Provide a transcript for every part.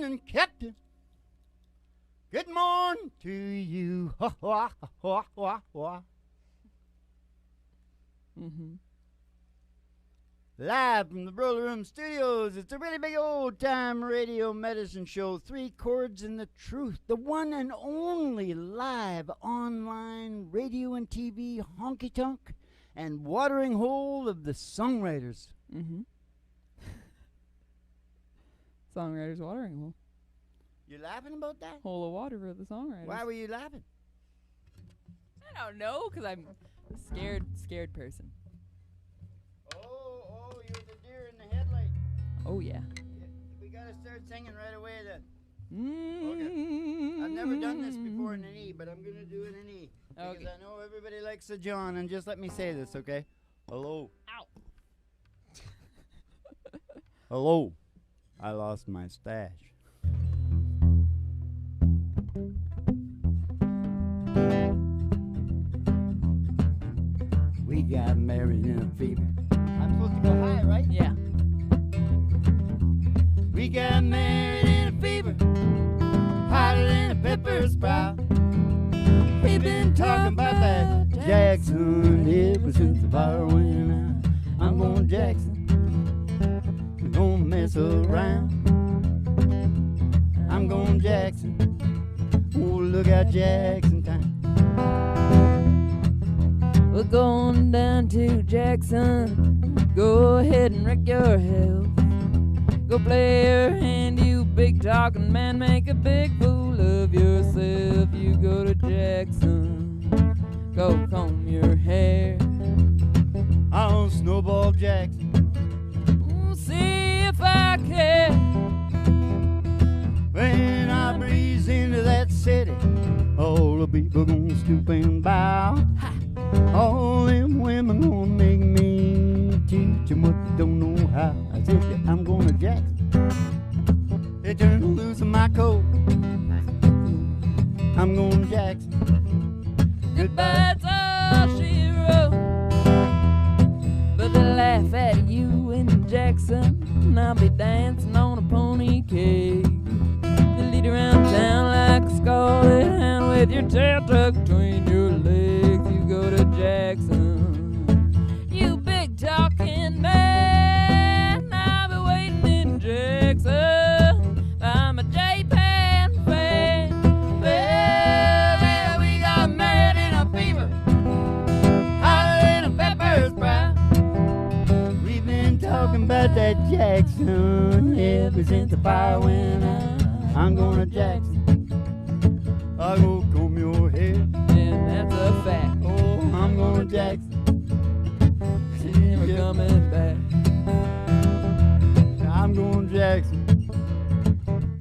morning, Captain. Good morning to you. Ha, ha, ha, ha, ha. Mm-hmm. Live from the Broiler Room Studios, it's a really big old-time radio medicine show. 3 chords and the truth. The one and only live online radio and TV honky tonk and watering hole of the songwriters. Mm-hmm. Songwriters watering hole. You laughing about that? Hole of water for the songwriters. Why were you laughing? I don't know, because I'm a scared person. Oh, you're the deer in the headlight. Oh, yeah. We gotta start singing right away then. Okay. I've never done this before in an E, but I'm gonna do it in E. Because Okay. I know everybody likes the John, and just let me say this, okay? Hello. Ow. Hello. I lost my stash. We got married in a fever. I'm supposed to go high, right? Yeah. We got married in a fever, hotter than a pepper sprout. We've been talking about that Jackson ever since the fire went out. I'm going Jackson. We're gonna mess around. I'm going Jackson. Oh, look out Jackson time. We're going down to Jackson. Go ahead and wreck your health. Go play your hand, you big talking man. Make a big fool of yourself. You go to Jackson. Go comb your hair. I'll snowball Jackson. See if I care. When I breeze into that city, all the people gonna stoop and bow. All them women gonna make me teach them what they don't know how. I said, yeah, I'm going to Jackson. They turn loose in my coat. I'm going to Jackson. Goodbye's all she wrote. But they laugh at you in Jackson. And I'll be dancing on a pony cake. You lead around town like a scarlet hound with your tail tucked between your legs. You go to Jackson. You big talking man. I'll be waiting in Jackson. I'm a J-Pan fan. Well, we got married in a fever, hotter than a pepper sprout. We've been talking about that Jackson ever since the fire went out. I'm going to Jackson. I go comb your hair. And that's a fact. Oh, I'm going to Jackson. She's never coming back. I'm going to Jackson.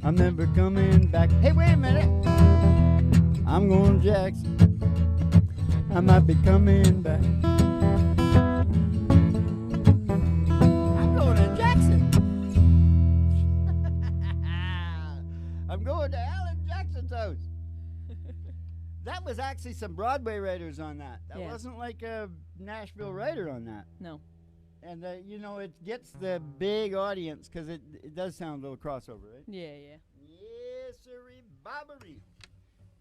I'm never coming back. Hey, wait a minute. I'm going to Jackson. I might be coming back. I'm going to Jackson. I'm going to Alan Jackson's house. That was actually some Broadway writers on that. That Yeah. wasn't like a Nashville writer on that. No. And, you know, it gets the big audience because it does sound a little crossover, right? Yeah, yeah. Yes, sirree, bobbery.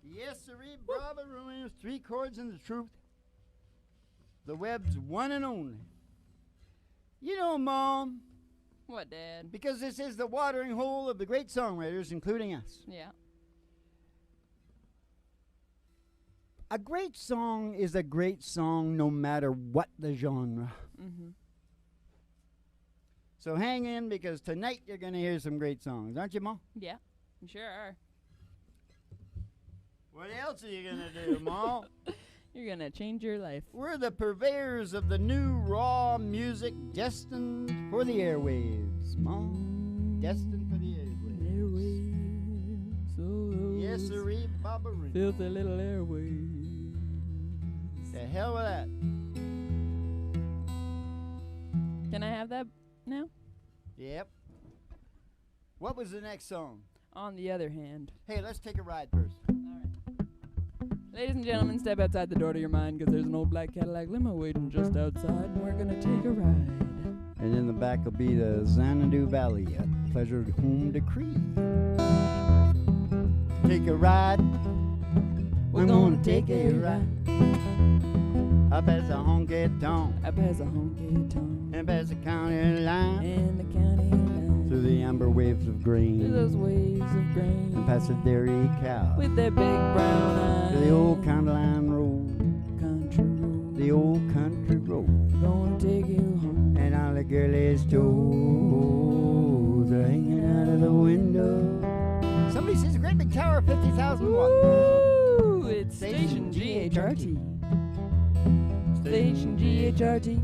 Yes, sirree, bobbery. 3 chords and the truth. The web's one and only. You know, Mom, What, Dad? because this is the watering hole of the great songwriters, including us. Yeah. A great song is a great song no matter what the genre. Mm-hmm. So hang in because tonight you're going to hear some great songs, aren't you, Mom? Yeah. You sure are. What else are you going to do, Mom? You're gonna change your life. We're the purveyors of the new raw music destined for the airwaves, Mom. Destined for the airwaves. Airwaves. Oh, Yes, sirree, bobbery. filthy little airwaves. The hell with that. Can I have that now? Yep. What was the next song? On the other hand. Hey, let's take a ride first. Ladies and gentlemen, step outside the door to your mind, because there's an old black Cadillac limo waiting just outside, and we're gonna take a ride. And in the back will be the Shenendoah Valley, a pleasure home decree. take a ride. We're gonna take a ride. Up as a honky tonk. Up as a honky tonk. And past the county line. And the county line. Through the amber waves of grain. Through those waves of grain. And past the dairy cow. With their big brown eyes. To the old county line road. Country road. The old country road. Gonna take you home. And all the girlies' toes are hanging out of the window. Somebody sees a great big tower of 50,000 watts. Woo! It's Station GHRT. Station GHRT.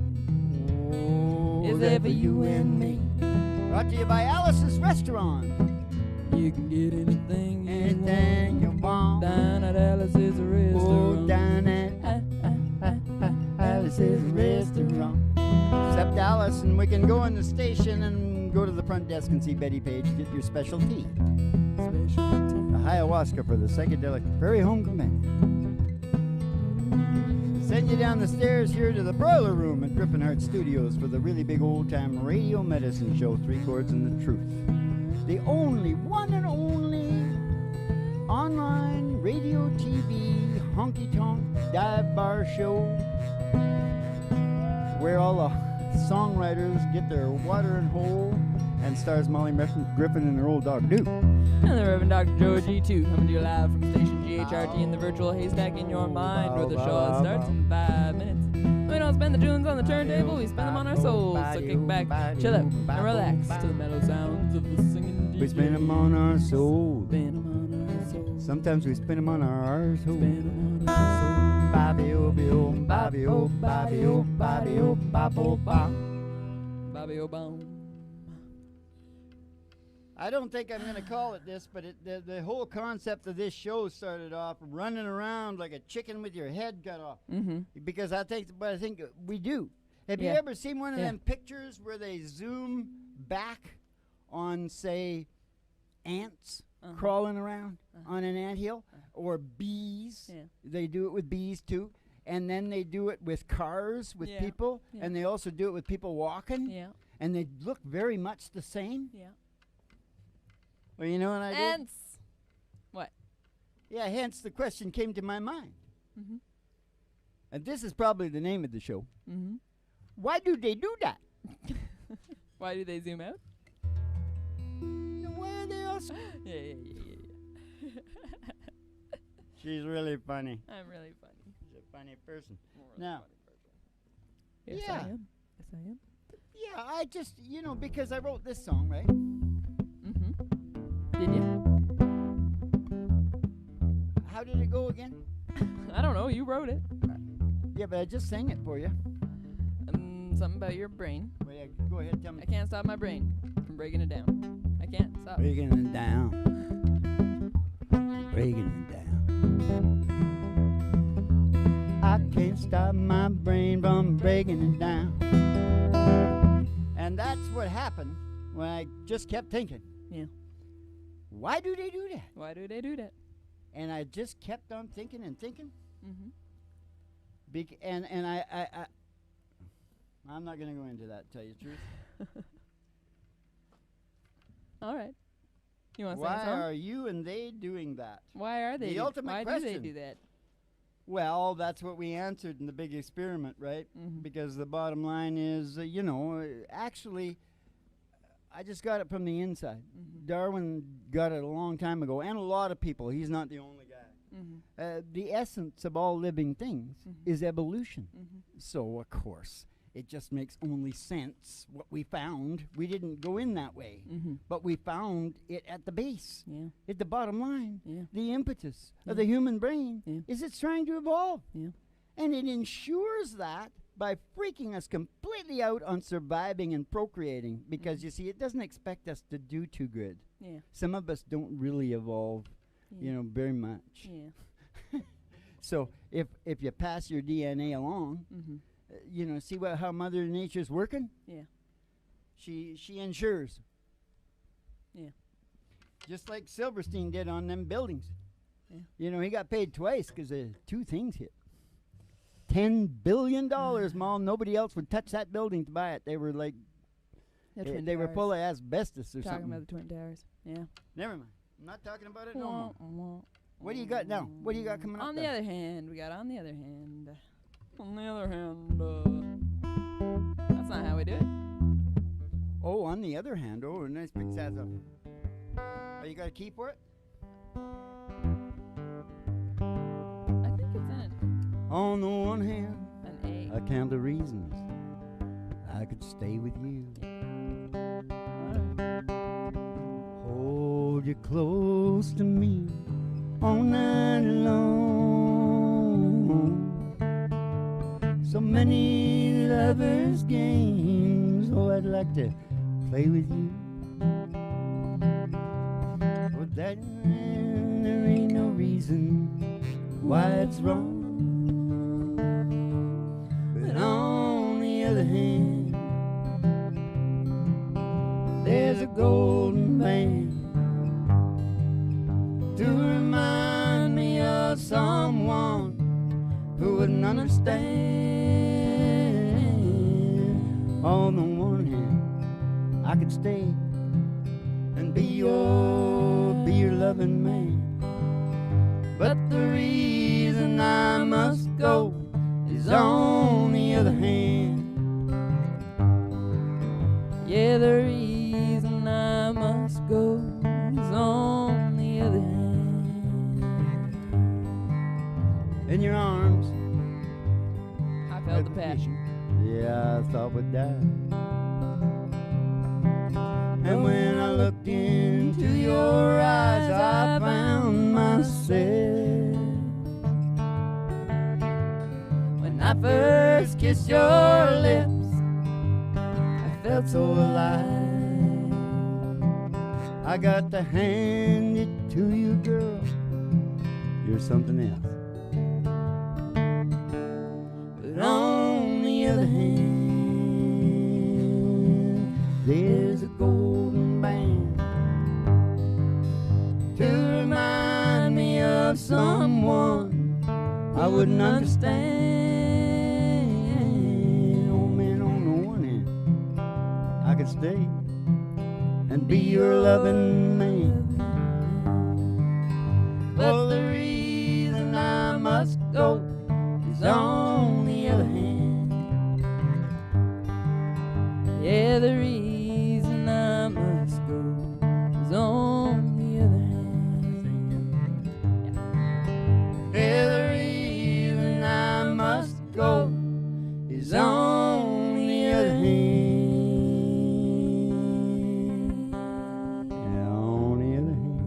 Oh, Is there for you and me. Brought to you by Alice's Restaurant. You can get anything you Anything you want. down at Alice's Oh, Restaurant. down at Alice's Restaurant. Except Alice, and we can go in the station and go to the front desk and see Betty Page get your special tea. Specialty. A ayahuasca for the psychedelic Prairie Home Companion. Send you down the stairs here to the Broiler Room at Griffin Heart Studios for the really big old-time radio medicine show, 3 Chords and the Truth. The only, one and only online radio TV honky tonk dive bar show where all the songwriters get their watering hole and stars Molly Griffin and her old dog Duke. And the Reverend Dr. Joe G2 coming to you live from Station GHRT in the virtual haystack in your mind, where the show starts in 5 minutes. We don't spend the tunes on the turntable, we spend them on our souls. So kick back, chill out, and relax to the mellow sounds of the singing DJ. We spin them on our souls. Spin 'em on our souls. Sometimes we spin them on our arseholes. Spin 'em on our souls. Bobby-o-bi-o, Bobby-o, Bobby-o, Bobby-o, Bobby-o-bop. Bobby Obama. I don't think I'm going to call it this, but the whole concept of this show started off running around like a chicken with your head cut off. Mm-hmm. Because I think we do. Have you Yeah. ever seen one of them pictures where they zoom back on, say, ants crawling around on an anthill, or bees? Yeah. They do it with bees too. And then they do it with cars, with Yeah. people, Yeah. and they also do it with people walking, Yeah. and they look very much the same. Yeah. Well, you know what I did? Ants. What? Yeah, hence the question came to my mind. Mm-hmm. And this is probably the name of the show. Mm-hmm. Why do they do that? Why do they zoom out? Why are they all Yeah. She's really funny. I'm really funny. She's a funny person. Really Now, funny person. Yes, yeah. I am. Yes, I am. Yeah, I just, because I wrote this song, right? Mm-hmm. Did you? How did it go again? I don't know. You wrote it. Yeah, but I just sang it for you. Something about your brain. Well, yeah, go ahead, tell me. I can't stop my brain from breaking it down. I can't stop. Breaking it down. Breaking it down. I can't stop my brain from breaking it down. And that's what happened when I just kept thinking. Yeah. Why do they do that? Why do they do that? And I just kept on thinking and thinking. Mm-hmm. I'm not going to go into that, to tell you the truth. All right. You want to Why sing a song? are you and they doing that? Why are they? The ultimate Why question. do they do that? Well, that's what we answered in the big experiment, right? Mhm. Because the bottom line is, actually, I just got it from the inside. Mhm. Darwin got it a long time ago, and a lot of people. He's not the only guy. Mhm. The essence of all living things Mhm. is evolution. Mhm. So, of course, it just makes only sense what we found. We didn't go in that way, Mhm. but we found it at the base. Yeah. At the bottom line, Yeah. the impetus Yeah. of the human brain Yeah. is it's trying to evolve. Yeah. And it ensures that by freaking us completely out on surviving and procreating, because you see, it doesn't expect us to do too good. Yeah. Some of us don't really evolve, Yeah. very much. Yeah. So if you pass your DNA along, Mhm. See how Mother Nature's working? Yeah. She ensures. Yeah. Just like Silverstein did on them buildings. Yeah. He got paid twice because two things hit. $10 billion, Mom. Nobody else would touch that building to buy it. They were like, The Twin they were Towers. full of asbestos or Talking something. about the Twin Towers. Yeah. Never mind. I'm not talking about it no more. What do you got now? What do you got coming up? On the other hand, we got on the other hand. On the other hand, that's not how we do it. Oh, on the other hand, oh, a nice big sasso. Oh, you got a key for it? I think it's in On the one hand, an A. I count the reasons I could stay with you. Hold you close to me all night long. So many lovers' games, oh, I'd like to play with you. But that there ain't no reason why it's wrong. But on the other hand, there's a golden band to remind me of someone who wouldn't understand. On the one hand, I could stay and be your loving man, but the reason I must go is on the other hand. Yeah, the reason I must go is on the other hand. In your arms, I felt the passion. Yeah, I thought we'd die. And when I looked into your eyes, I found myself. When I first kissed your lips, I felt so alive. I got to hand it to you, girl. You're something else. But on the other hand, there's a golden band to remind me of someone I wouldn't understand. Oh man, on the one hand, I could stay and be your loving man, but the reason I must go is on the other hand. Yeah, the reason I must go is on the other hand. Yeah, the reason I must go is on the other hand. Yeah, on the other hand.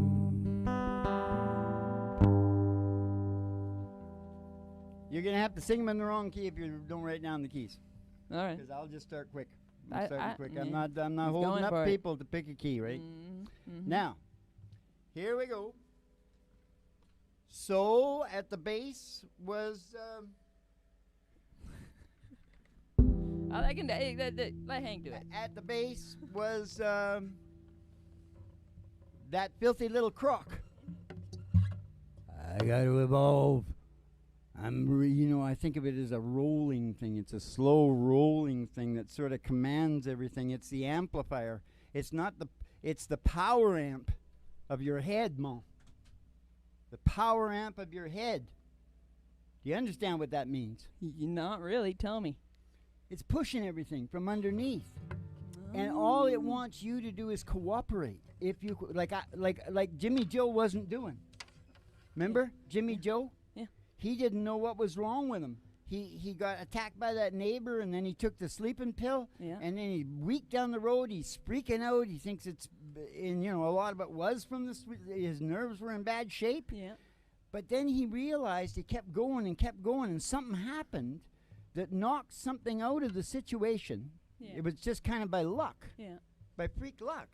You're gonna have to sing them in the wrong key if you don't write down the keys. All right. Because I'll just start quick. I- quick. yeah. I'm not He's holding going up for it. people to pick a key, right? Mm-hmm. Now, here we go. So at the base was I can let Hank do it. at the base was that filthy little crook. I got to evolve. I think of it as a rolling thing. It's a slow rolling thing that sort of commands everything. It's the amplifier. It's the power amp of your head, Mo. The power amp of your head. Do you understand what that means? Not really. Tell me. It's pushing everything from underneath. And all it wants you to do is cooperate. If you like Jimmy Joe wasn't doing. Remember Jimmy Joe? Yeah. He didn't know what was wrong with him. He got attacked by that neighbor, and then he took the sleeping pill. Yeah. And then he week down the road, he's freaking out. He thinks it's, and a lot of it was from his nerves were in bad shape. Yeah. But then he realized he kept going, and something happened that knocked something out of the situation. Yeah. It was just kind of by luck, Yeah. by freak luck.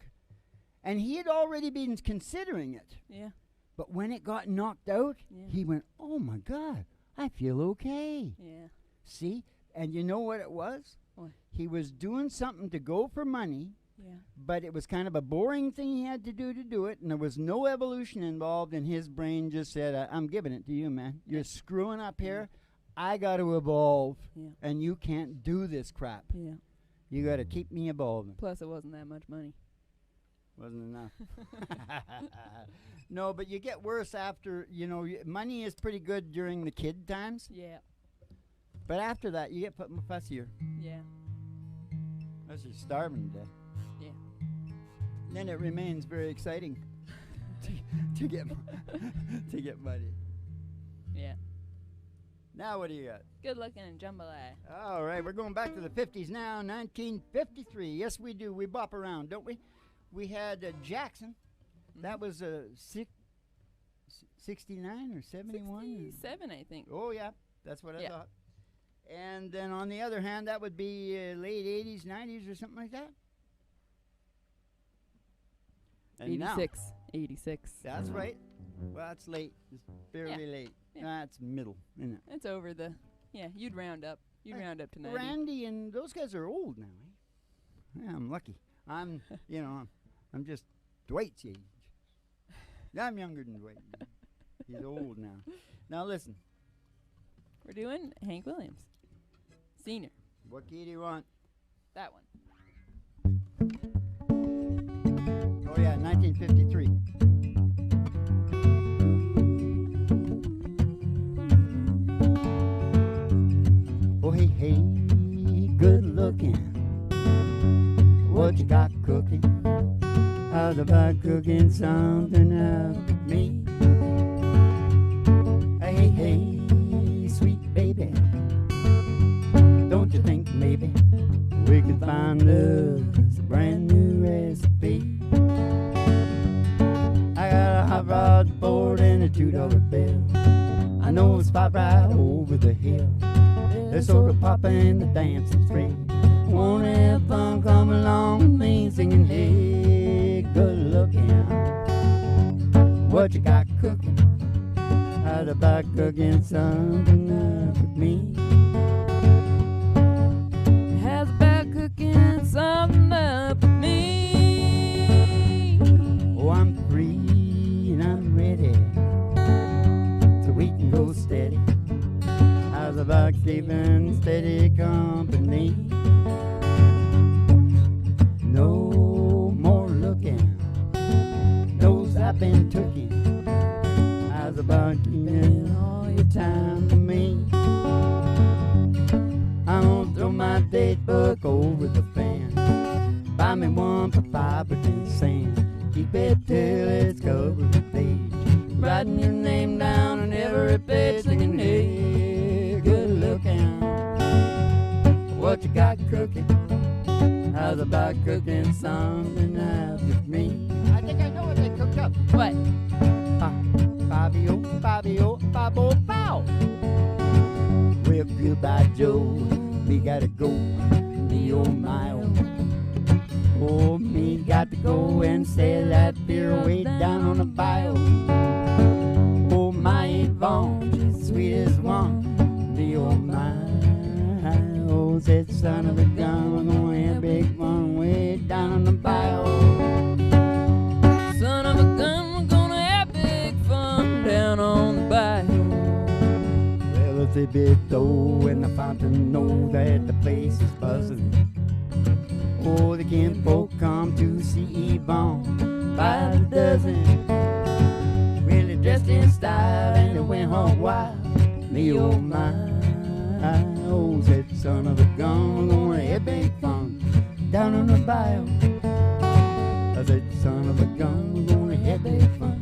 And he had already been considering it. Yeah. But when it got knocked out, Yeah. he went, oh my God, I feel okay. Yeah. See? And you know what it was? What? He was doing something to go for money, Yeah. but it was kind of a boring thing he had to do it, and there was no evolution involved, and his brain just said, I'm giving it to you, man. You're screwing up here. I got to evolve, Yeah. and you can't do this crap. Yeah. You got to keep me evolving. Plus, it wasn't that much money. Wasn't enough. No, but you get worse after, money is pretty good during the kid times. Yeah. But after that, you get fussier. Yeah. Unless you're starving to death. Yeah. Then it remains very exciting to get to get money. Yeah. Now what do you got? Good looking and jambalaya. All right, we're going back to the 50s now, 1953. Yes, we do. We bop around, don't we? We had Jackson. That was 69 or 71? 67, I think. Oh, yeah. That's what I thought. And then on the other hand, that would be late 80s, 90s or something like that. And 86. now, 86. that's right. Well, that's late. It's fairly late. Yeah. That's middle, isn't it? It's over the... Yeah, you'd round up. You'd round up to 90. Randy and those guys are old now, eh? Yeah, I'm lucky. I'm, I'm just Dwight's age. I'm younger than Dwight. He's old now. Now listen. We're doing Hank Williams. Senior. What key do you want? That one. Oh yeah, 1953. Oh hey, hey, good looking. What you got cooking? How's about cooking something out with me? Hey, hey, sweet baby. Don't you think maybe we could find us a brand new recipe? I got a hot rod board and a $2 bill. I know a spot right over the hill. They're sort of popping the dancing free. Wanna have fun, come along with me singing, hey, good looking. What you got cooking? How's about cooking something up with me? How's about cooking something up with me? Oh, I'm free and I'm ready, so we can go steady. How's about keeping steady company? No more looking, knows I've been tooking. How's about keeping all your time for me? I'm gonna throw my date book over the fan. Buy me one for 5 or 10 cents. Keep it till it's covered with age. Writing your name down on every page, singing, hey, good looking. What you got cooking? How's about cooking something out with me? I think I know what they cooked up. What? Fabio, Fabio, Fabo, pow! Well, goodbye, Joe. We gotta go. Me, oh, my, oh. Oh, me got to go and sell that beer way down on the bio. Oh, my Yvonne, she's sweet as one. Me, oh, my. Oh, that son of a gun, we're gonna have big fun way down on the bio. Son of a gun, we're gonna have big fun down on the bayou. Well, it's a big dough and the fountain know that the place is buzzing. Oh, the kinfolk come to see Yvonne by the dozen. Really dressed in style and they went hog wild. Me, oh, my. Oh, that son of a gun, we're gonna have big fun down on the bayou. That son of a gun, we're gonna have big fun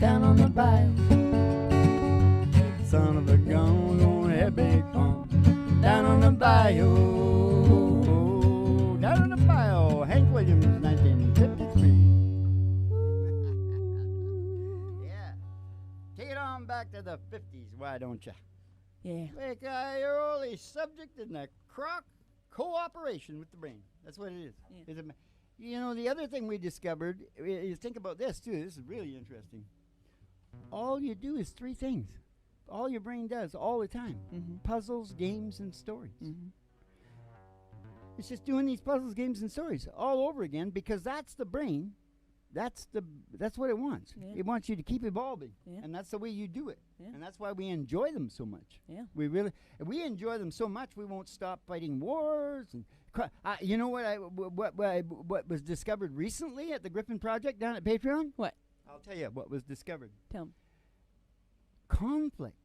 down on the bayou. Son of a gun, we're gonna have big fun down on the bayou. Down on the bayou. Hank Williams, 1953. Yeah. Take it on back to the 50s, why don't you? Yeah. Like you're only subject in the crock cooperation with the brain. That's what it is. Yeah. The other thing we discovered, you think about this too, this is really interesting. All you do is 3 things. All your brain does all the time. Mm-hmm. Puzzles, games, and stories. Mm-hmm. It's just doing these puzzles, games, and stories all over again because that's the brain that's what it wants. Yeah. It wants you to keep evolving, Yeah. and that's the way you do it. Yeah. And that's why we enjoy them so much. Yeah. We enjoy them so much we won't stop fighting wars. And you know what was discovered recently at the Griffin Project down at Patreon? What? I'll tell you what was discovered. Tell me. Conflict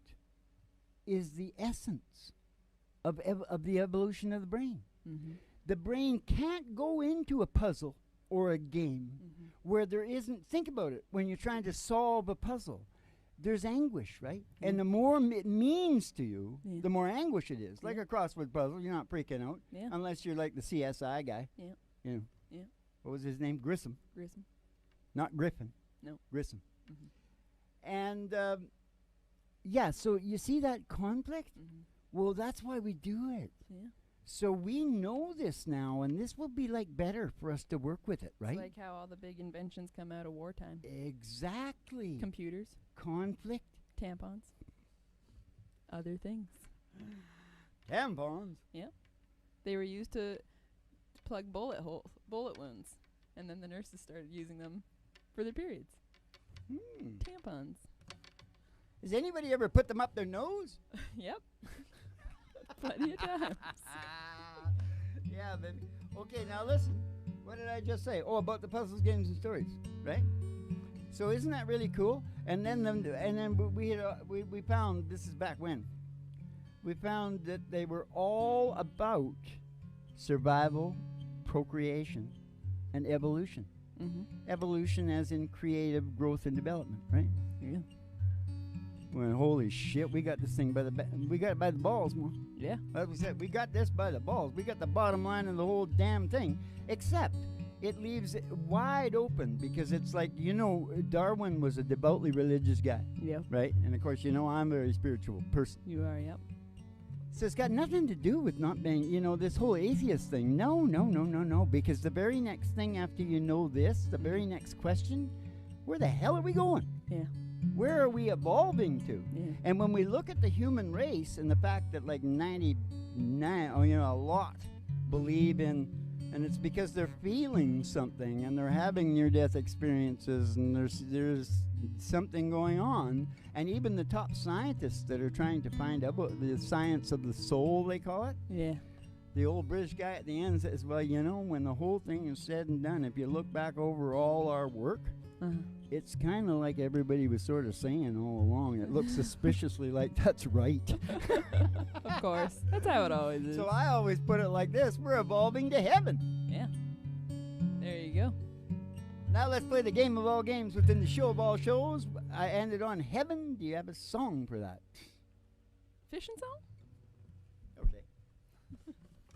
is the essence of the evolution of the brain. Mm-hmm. The brain can't go into a puzzle or a game where there isn't. Think about it. When you're trying to solve a puzzle, there's anguish, right? Yeah. And the more it means to you, Yeah. the more anguish it is. Like Yeah. a crossword puzzle, you're not freaking out Yeah. unless you're like the CSI guy. Yeah. You know. Yeah. What was his name? Grissom. Grissom. Not Griffin. No. Grissom. Mm-hmm. And yeah, so you see that conflict? Mm-hmm. Well, that's why we do it. Yeah. So we know this now, and this will be like better for us to work with it, right? It's like how all the big inventions come out of wartime. Exactly. Computers, Conflict. tampons, other things. Tampons. Yeah. They were used to plug bullet wounds, and then the nurses started using them for their periods. Tampons. Has anybody ever put them up their nose? Yep. Plenty of times. Yeah, baby. Okay, now listen. What did I just say? Oh, about the puzzles, games, and stories, right? So isn't that really cool? And then we found, this is back when, we found that they were all about survival, procreation, and evolution. Mm-hmm. Evolution as in creative growth and development, right? Yeah. Well, holy shit, we got this thing by we got it by the balls, man. Yeah. Like we said, we got this by the balls. We got the bottom line of the whole damn thing, except it leaves it wide open because it's like, you know, Darwin was a devoutly religious guy, Yeah. right? And of course, you know, I'm a very spiritual person. You are, yep. So it's got nothing to do with not being, you know, this whole atheist thing. No, because the very next thing after you know this, the very next question, where the hell are we going? Yeah. Where are we evolving to? Yeah. And when we look at the human race and the fact that like 99, a lot believe in, and it's because they're feeling something and they're having near-death experiences and there's something going on. And even the top scientists that are trying to find out about the science of the soul, they call it. Yeah. The old British guy at the end says, well, you know, when the whole thing is said and done, if you look back over all our work, it's kind of like everybody was sort of saying all along. It looks suspiciously like that's right. Of course. That's how it always is. So I always put it like this. We're evolving to heaven. Yeah. There you go. Now let's play the game of all games within the show of all shows. I ended on heaven. Do you have a song for that? Fishing song? Okay.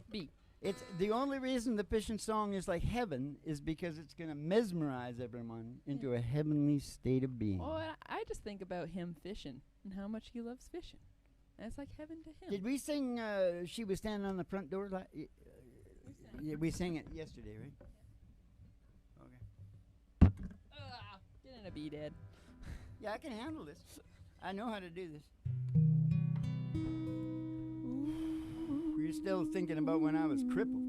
B. It's the only reason the fishing song is like heaven is because it's going to mesmerize everyone into a heavenly state of being. Well, I just think about him fishing and how much he loves fishing. And it's like heaven to him. Did we sing She Was Standing on the Front Door? Yeah, we sang it yesterday, right? Okay. Get in a B, Dad. Yeah, I can handle this. I know how to do this. Were you still thinking about when I was crippled?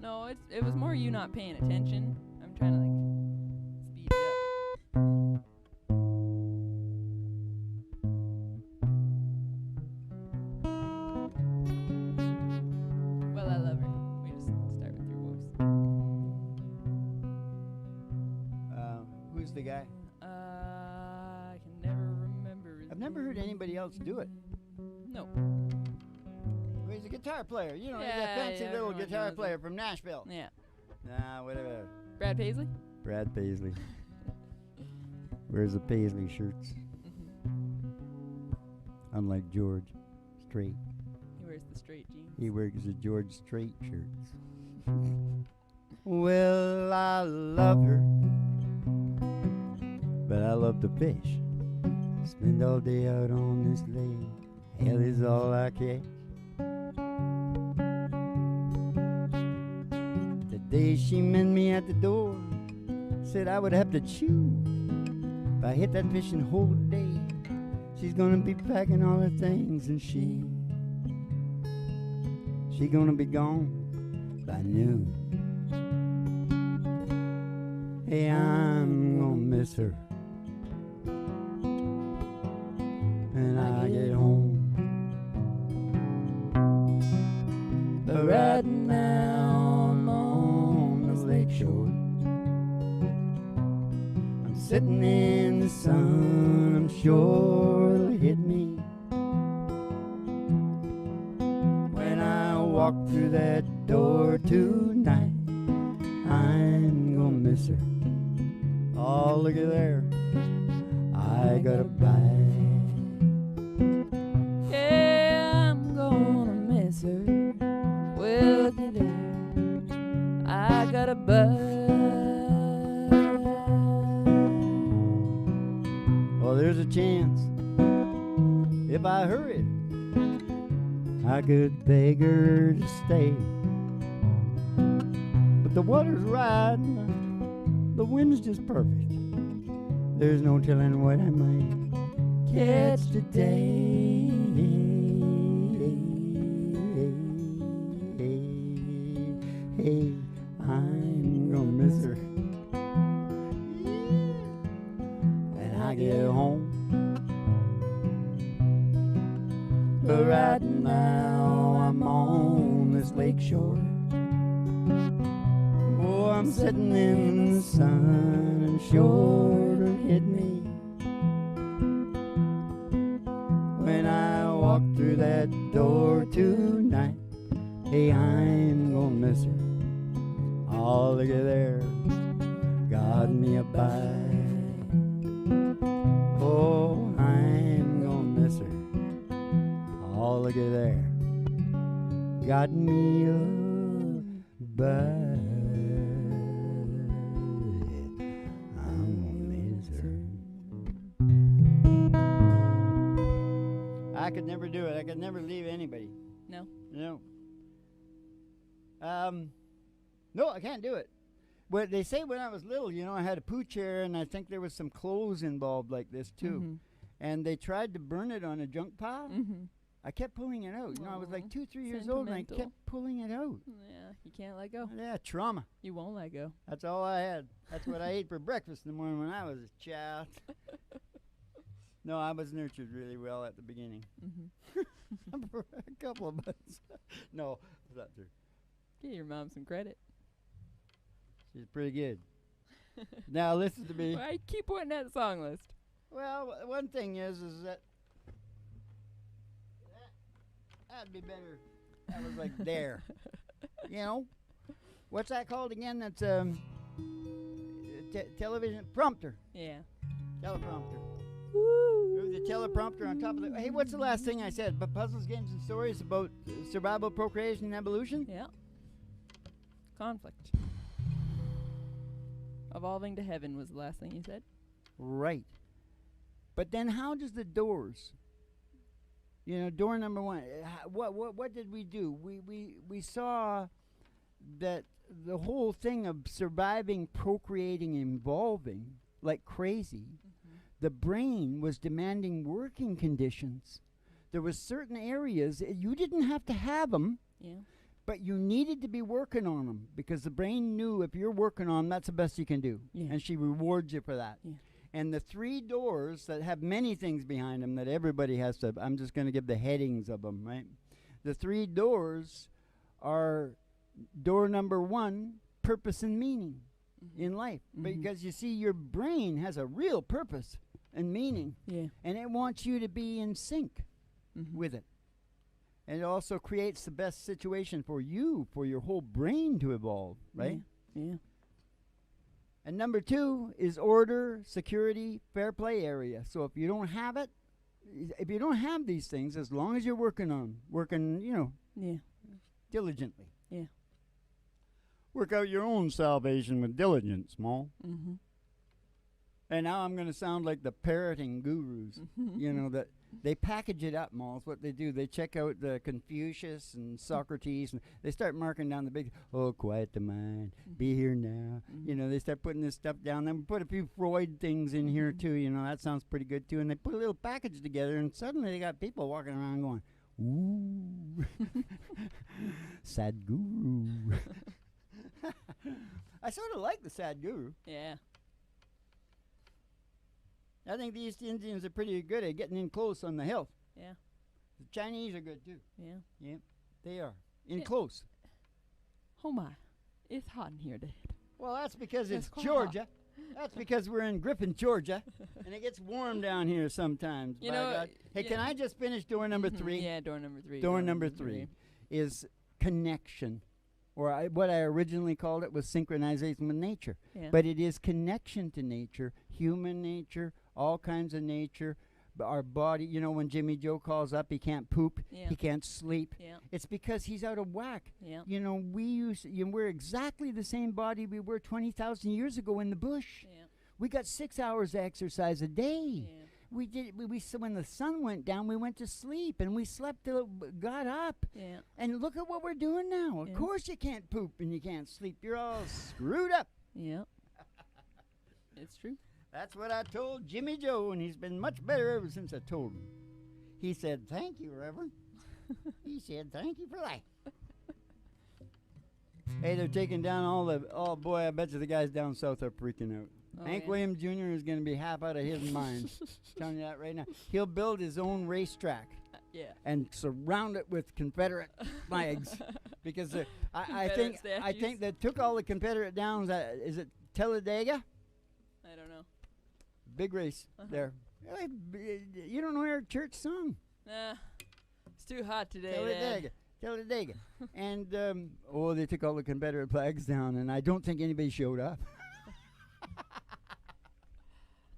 No, it was more you not paying attention. I'm trying to speed it up. Well, I love her. We just start with your voice. Who's the guy? I can never remember. I've never heard anybody else do it. No. Well, he's a guitar player. You know, he's Yeah, a fancy yeah, little everyone guitar knows player him. from Nashville. Yeah. Nah, whatever. Brad Paisley? Brad Paisley. Wears the Paisley shirts. Unlike George Strait. He wears the straight jeans. He wears the George Strait shirts. Well, I love her, but I love to fish. Spend all day out on this lake. Hell is all I catch. The day she met me at the door, said I would have to choose. If I hit that fishing hole today, she's gonna be packing all her things and she gonna be gone by noon. Hey, I'm gonna miss her when I get home. But right now I'm on the lake shore. I'm sitting in the sun, I'm sure it'll hit me when I walk through that door tonight. I'm gonna miss her. Oh, look at there. I got a bite. Yeah, I'm gonna miss her. Well, looky there. I got a buzz. Well, there's a chance. If I hurry, I could beg her to stay. But the water's right, and the wind's just perfect. There's no telling what I might catch today. Hey, I'm gonna miss her when I get home. But right now I'm on this lake shore. Oh, I'm sitting in the sun and sure to hit me when I walk through that door tonight. Hey, I'm gonna miss her. Oh, look at there, got me a bite. Oh, I'm gonna miss her. Oh, look at there, got me a bite. I'm gonna miss her. I could never do it. I could never leave anybody. No. No. No, I can't do it. Well, they say when I was little, you know, I had a poo chair, and I think there was some clothes involved like this too. Mm-hmm. And they tried to burn it on a junk pile. Mm-hmm. I kept pulling it out. You know, I was like Aw, 2-3 years old, and I sentimental. kept pulling it out. Yeah, you can't let go. Yeah, trauma. You won't let go. That's all I had. That's what I ate for breakfast in the morning when I was a child. No, I was nurtured really well at the beginning. Mm-hmm. For a couple of months. No, that's not true. Give your mom some credit. She's pretty good. Now listen to me. Why keep putting that song list? Well, one thing is that that'd be better. That was like there. You know, what's that called again? That's television prompter. Yeah. Teleprompter. Woo. Move the teleprompter on top of the. Hey, what's the last thing I said? But puzzles, games, and stories about survival, procreation, and evolution. Yeah. Conflict. Evolving to heaven was the last thing you said. Right. But then, how does the doors? You know, door number one. What did we do? We saw that the whole thing of surviving, procreating, evolving like crazy. The brain was demanding working conditions. There was certain areas you didn't have to have them, Yeah. but you needed to be working on them because the brain knew if you're working on them, that's the best you can do, Yeah. and she rewards you for that. Yeah. And the 3 doors that have many things behind them that everybody has to. I'm just going to give the headings of them, right? The 3 doors are door number 1, purpose and meaning in life, because you see, your brain has a real purpose and meaning, Yeah. and it wants you to be in sync with it. And it also creates the best situation for you, for your whole brain to evolve, right? Yeah. And number 2 is order, security, fair play area. So if you don't have it, if you don't have these things, as long as you're working, you know, Yeah. diligently. Yeah. Work out your own salvation with diligence, Small. Mm-hmm. And now I'm going to sound like the parroting gurus, you know, that they package it up, Malls. What they do, they check out the Confucius and Socrates, and they start marking down the big, oh, quiet the mind, be here now. You know, they start putting this stuff down. Then we put a few Freud things in here, too. You know, that sounds pretty good, too. And they put a little package together, and suddenly they got people walking around going, ooh, Sadhguru. I sort of like the sad guru. Yeah. I think the East Indians are pretty good at getting in close on the hill. Yeah. The Chinese are good too. Yeah. Yeah, they are. In Yeah. close. Oh my. It's hot in here, Dad. Well, that's because It's it's quite Georgia. That's because we're in Griffin, Georgia, and it gets warm down here sometimes. You by know, God. Hey, yeah. can I just finish door number 3? Yeah, door number 3. Door number 3 is connection, or what I originally called it was synchronization with nature. Yeah. But it is connection to nature, human nature, all kinds of nature. Our body, you know, when Jimmy Joe calls up, he can't poop, Yeah. he can't sleep. Yeah. It's because he's out of whack. Yeah. You know, we're exactly the same body we were 20,000 years ago in the bush. Yeah. We got 6 hours of exercise a day. Yeah. We did. So when the sun went down, we went to sleep, and we slept till it got up. Yeah. And look at what we're doing now. Of Yeah. course, you can't poop and you can't sleep. You're all screwed up. Yeah. It's true. That's what I told Jimmy Joe, and he's been much better ever since I told him. He said, "Thank you, Reverend." He said, "Thank you for that." Hey, they're taking down oh boy, I bet you the guys down south are freaking out. Oh, Hank yeah. Williams Jr. is going to be half out of his mind. Telling you that right now. He'll build his own racetrack Yeah. and surround it with Confederate flags, because I think statues. they took all the Confederate downs. Is it Talladega? I don't know. Big race there. You don't know our church song. Nah. It's too hot today, Talladega. Talladega. And they took all the Confederate flags down, and I don't think anybody showed up.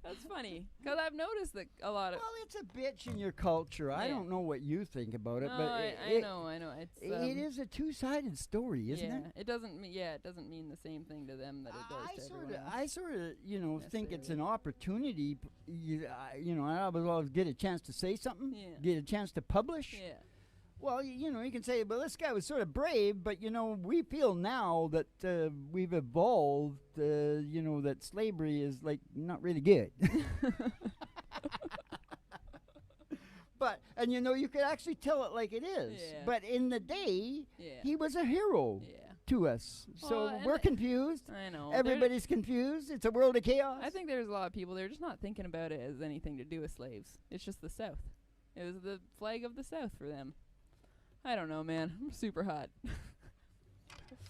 That's funny, because I've noticed that a lot of... Well, it's a bitch in your culture. I Yeah. don't know what you think about it, No, but I know. It's, it is a two-sided story, isn't yeah, it? it doesn't mean the same thing to them that it does to everyone else. I sort of think it's an Necessarily. opportunity. I always get a chance to say something, Yeah. get a chance to publish. Yeah. Well, you can say, "Well, this guy was sort of brave," but we feel now that we've evolved. That slavery is like not really good. But you could actually tell it like it is. Yeah. But in the day, Yeah. he was a hero Yeah. to us. So Well, and we're confused. I know. Everybody's confused. It's a world of chaos. I think there's a lot of people, they're just not thinking about it as anything to do with slaves. It's just the South. It was the flag of the South for them. I don't know, man. I'm super hot.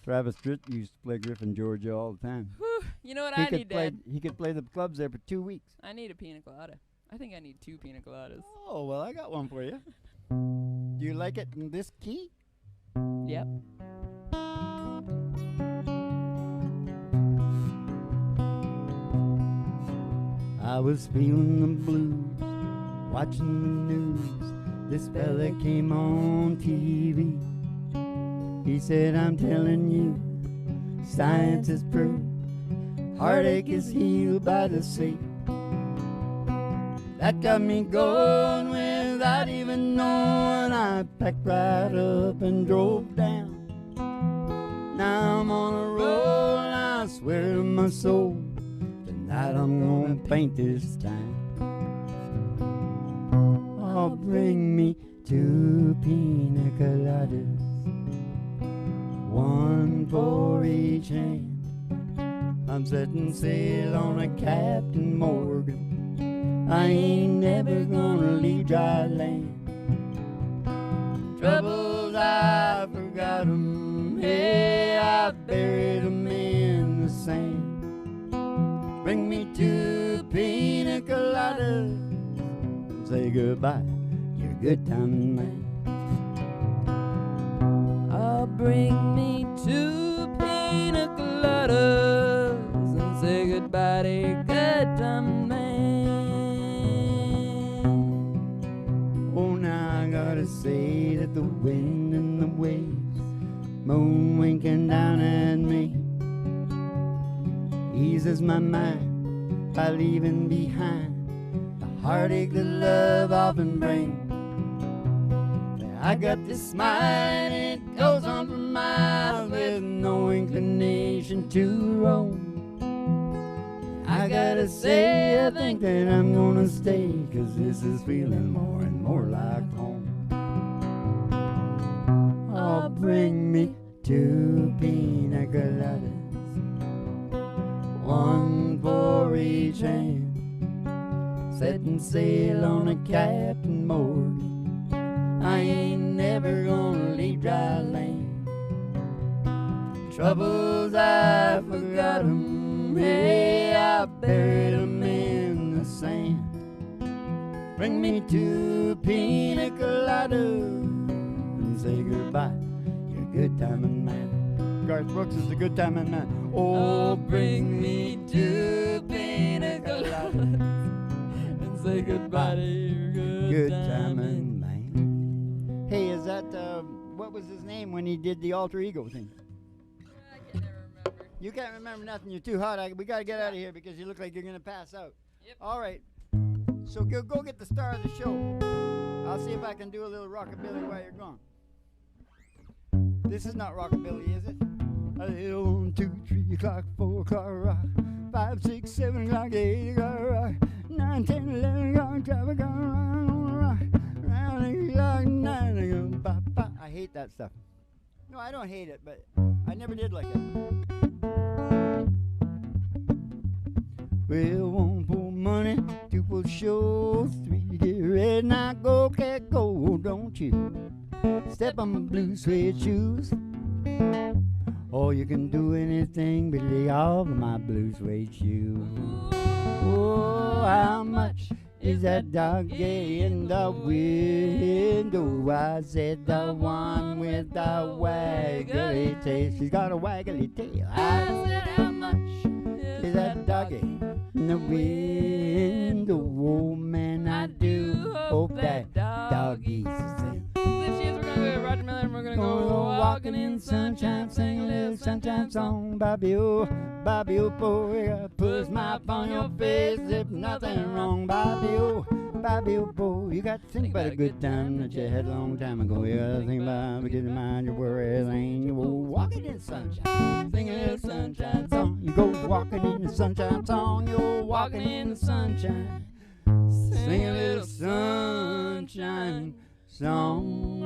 Travis Tritt used to play Griffin, Georgia all the time. Whew. You know what I need, Dad? He could play the clubs there for 2 weeks. I need a pina colada. I think I need 2 pina coladas. Oh, well, I got one for you. Do you like it in this key? Yep. I was feeling the blues, watching the news. This fella came on TV. He said, "I'm telling you, science has proved heartache is healed by the sea." That got me going without even knowing. I packed right up and drove down. Now I'm on a roll, and I swear to my soul, tonight I'm gonna paint this time. Oh, bring me 2 pina coladas, 1 for each hand. I'm setting sail on a Captain Morgan. I ain't never gonna leave dry land. Troubles, I forgot 'em. Hey, I buried 'em in the sand. Bring me 2 pina coladas. Say goodbye, you're a good time man. Bring me 2 pina coladas and say goodbye to your good time man. Oh, now I gotta say that the wind and the waves, moon winking down at me, eases my mind by leaving behind the heartache that love often brings. I got this smile and it goes on for miles with no inclination to roam. I gotta say I think that I'm gonna stay, 'cause this is feeling more and more like home. Oh, bring me 2 pina coladas, each hand, setting sail on a Captain Morgan. I ain't never gonna leave dry land. Troubles I forgot 'em, hey, I buried 'em in the sand. Bring me to Pina Colada and say goodbye, you're a good timing man. Garth Brooks is a good timing man. Oh, bring me to Pina Colada and say goodbye to your good timing man. Hey, is that, what was his name when he did the alter ego thing? I can never remember. You can't remember nothing, you're too hot. We gotta get out of here because you look like you're gonna pass out. Yep. All right. So go get the star of the show. I'll see if I can do a little rockabilly while you're gone. This is not rockabilly, is it? A little 1, 2, 3 o'clock, 4 o'clock rock, 5, 6, 7 o'clock, 8 o'clock rock, 9, 10, 11 o'clock, 12 o'clock rock, 9 o'clock, 9 o'clock, ba, ba. I hate that stuff. No, I don't hate it, but I never did like it. Well, 1 for money, 2 for show, 3 get ready, now go, cat, go, don't you step on my blue suede shoes. Or you can do anything but lay off my blue suede shoes. Oh, how much is that doggy in the window? I said the one with the waggly tail. She's got a waggly tail. I said how much is that doggy in the window? Oh man, I do hope that doggy's the same. Roger Miller, and we're gonna go walking in sunshine, sing a little sunshine song. Bobby oh boy, put a smile upon your face if nothing wrong. Bobby oh boy, you got to think about a good time that you had a long time ago. You gotta think about getting mind your worries, ain't you? Walking in sunshine, sing a little sunshine song. You go walking in the sunshine song, you're walking in the sunshine. Sing a little sunshine song.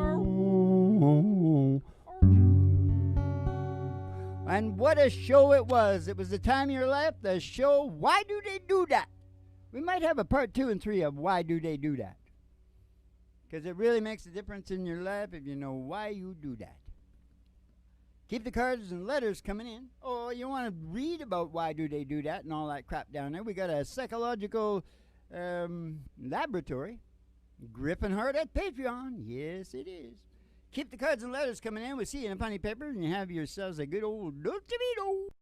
And what a show it was. It was the time of your life, the show Why Do They Do That? We might have a part 2 and 3 of Why Do They Do That? Because it really makes a difference in your life if you know why you do that. Keep the cards and letters coming in. Oh, you want to read about why do they do that and all that crap down there. We got a psychological laboratory. Gripping hard at Patreon. Yes, it is. Keep the cards and letters coming in. We'll see you in a funny paper, and you have yourselves a good old Dolce Vito.